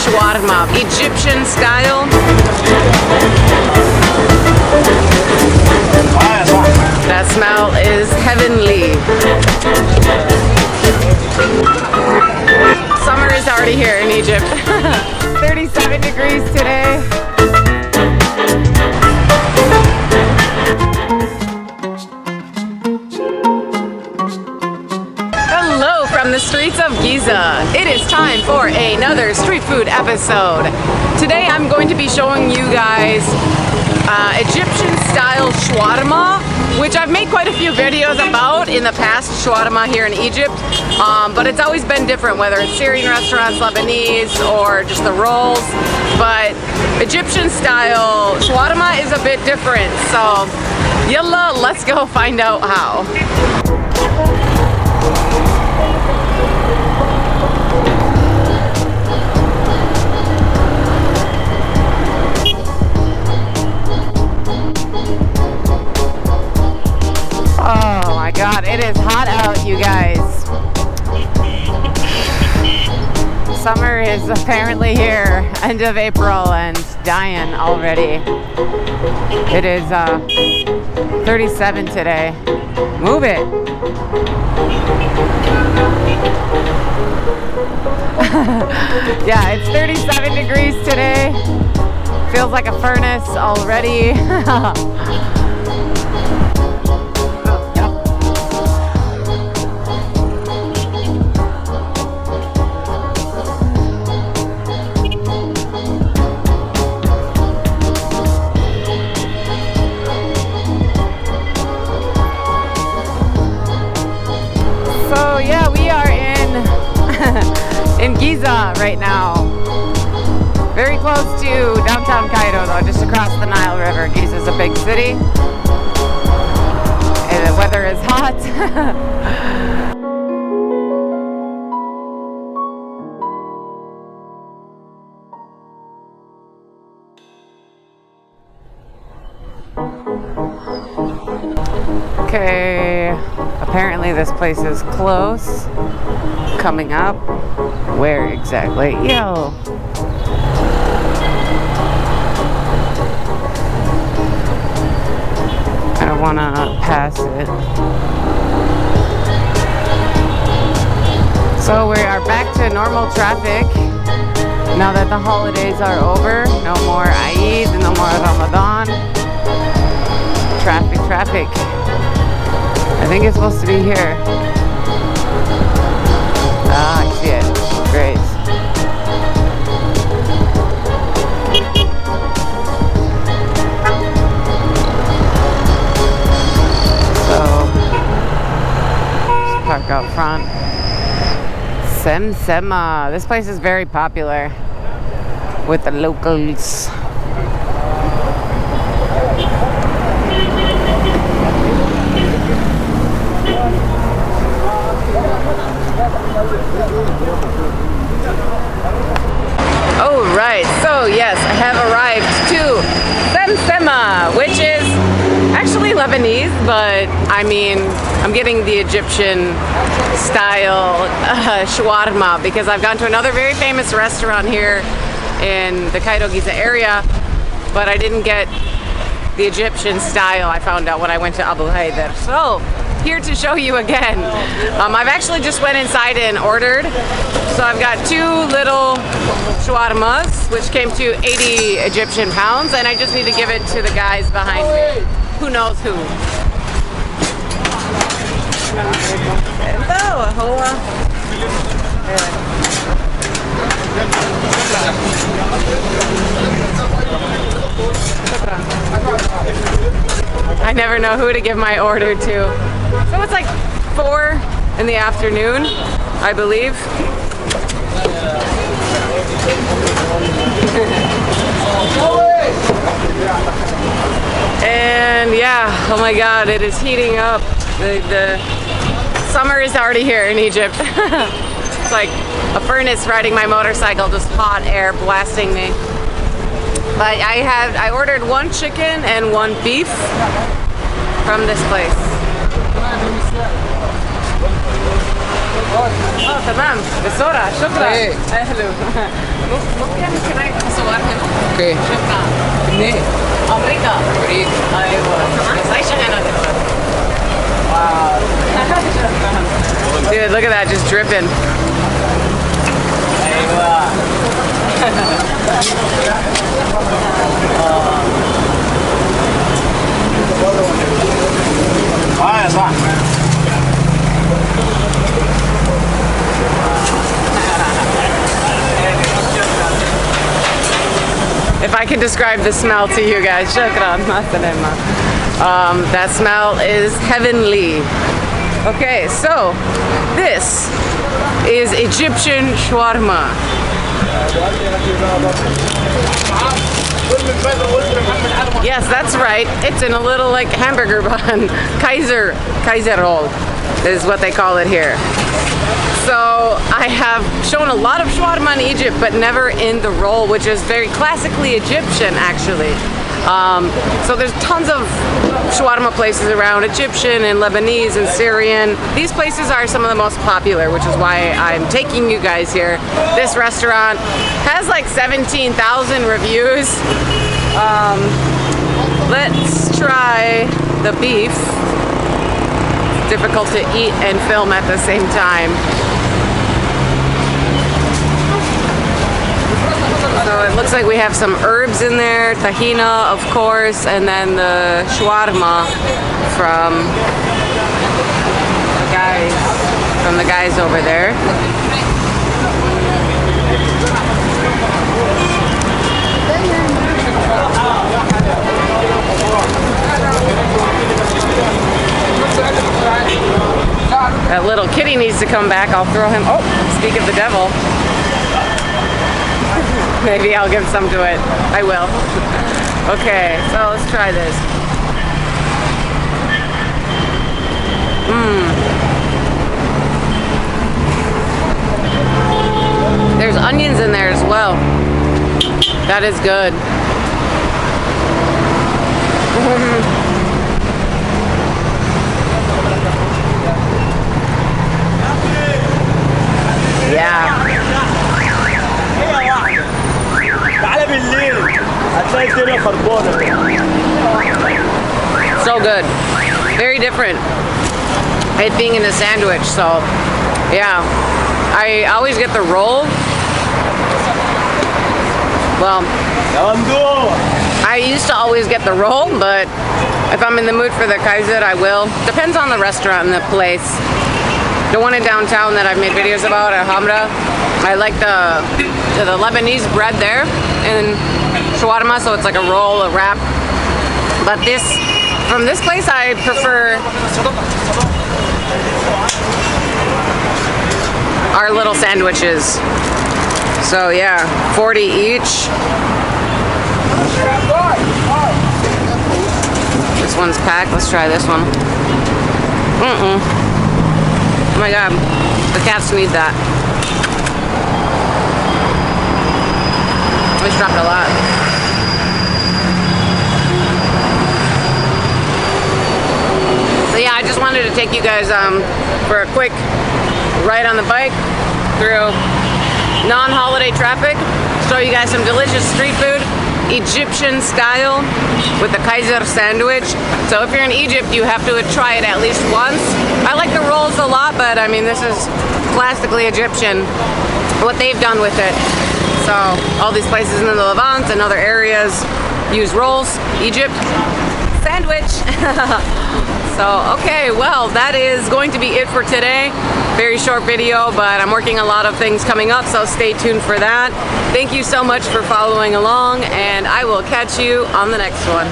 shawarma, Egyptian style. That smell is heavenly. Summer is already here in Egypt. 37 degrees today. Hello from the streets of Giza. It is time for another street food episode. Today I'm going to be showing you guys Egyptian style shawarma, which I've made quite a few videos about in the past, shawarma here in Egypt, but it's always been different, whether it's Syrian restaurants, Lebanese, or just the rolls. But Egyptian style shawarma is a bit different, so yalla, let's go find out how. Oh my god, it is hot out, you guys. Summer is apparently here, end of April, and dying already. It is 37 today. Move it. Yeah, it's 37 degrees today. Feels like a furnace already. So yeah, we are in Giza right now. Very close to downtown Cairo though, just across the Nile River. Giza is a big city. And the weather is hot. Okay, apparently this place is close. Coming up. Where exactly? Yo. I don't want to pass it. So we are back to normal traffic now that the holidays are over. No more Eid, no more Ramadan. Traffic. I think it's supposed to be here. Ah, I see it. Great. So, just park out front. Semsema. This place is very popular with the locals. Oh right, so yes, I have arrived to Semsema, which is actually Lebanese, but I mean, I'm getting the Egyptian style shawarma because I've gone to another very famous restaurant here in the Cairo Giza area, but I didn't get the Egyptian style. I found out when I went to Abu Haider. So here to show you again. I've actually just went inside and ordered. So I've got 2 little shawarmas, which came to 80 Egyptian pounds, and I just need to give it to the guys behind me. Who knows who? I never know who to give my order to. So it's like 4 in the afternoon, I believe. And yeah, oh my god, it is heating up. The summer is already here in Egypt. It's like a furnace riding my motorcycle, just hot air blasting me. But I ordered 1 chicken and 1 beef from this place. تمام بسرعة شكرا. ايه أهلا. ممكن كمان صور هنا؟ اوكي شكرا. منين؟ أمريكا. أيوة. بس عايشة هنا دلوقتي. Wow. Dude, look at that, just dripping. If I could describe the smell to you guys, shukran. That smell is heavenly. Okay, so this is Egyptian shawarma. Yes, that's right. It's in a little like hamburger bun. Kaiser roll is what they call it here. So I have shown a lot of shawarma in Egypt, but never in the roll, which is very classically Egyptian actually. So there's tons of shawarma places around, Egyptian and Lebanese and Syrian. These places are some of the most popular, which is why I'm taking you guys here. This restaurant has like 17,000 reviews. Let's try the beef. Difficult to eat and film at the same time. So it looks like we have some herbs in there, tahina of course, and then the shawarma from the guys over there. That little kitty needs to come back. I'll throw him. Oh, speak of the devil. Maybe I'll give some to it. I will. Okay, so let's try this. There's onions in there as well. That is good. Yeah. So good. Very different. It being in a sandwich, so yeah. I always get the roll. Well, I used to always get the roll, but if I'm in the mood for the Kaiser, I will. Depends on the restaurant and the place. The one in downtown that I've made videos about at Hamra, I like the Lebanese bread there and shawarma, so it's like a roll, a wrap. But from this place, I prefer our little sandwiches. So yeah, 40 each. This one's packed. Let's try this one. Oh my god, the cats need that. I just dropped a lot. So yeah, I just wanted to take you guys for a quick ride on the bike through non-holiday traffic, show you guys some delicious street food, Egyptian style with the Kaiser sandwich. So if you're in Egypt, you have to try it at least once. I like the rolls a lot, but I mean, this is classically Egyptian, what they've done with it. So all these places in the Levant and other areas use rolls. Egypt, sandwich. So, okay, well, that is going to be it for today. Very short video, but I'm working a lot of things coming up, so stay tuned for that. Thank you so much for following along, and I will catch you on the next one.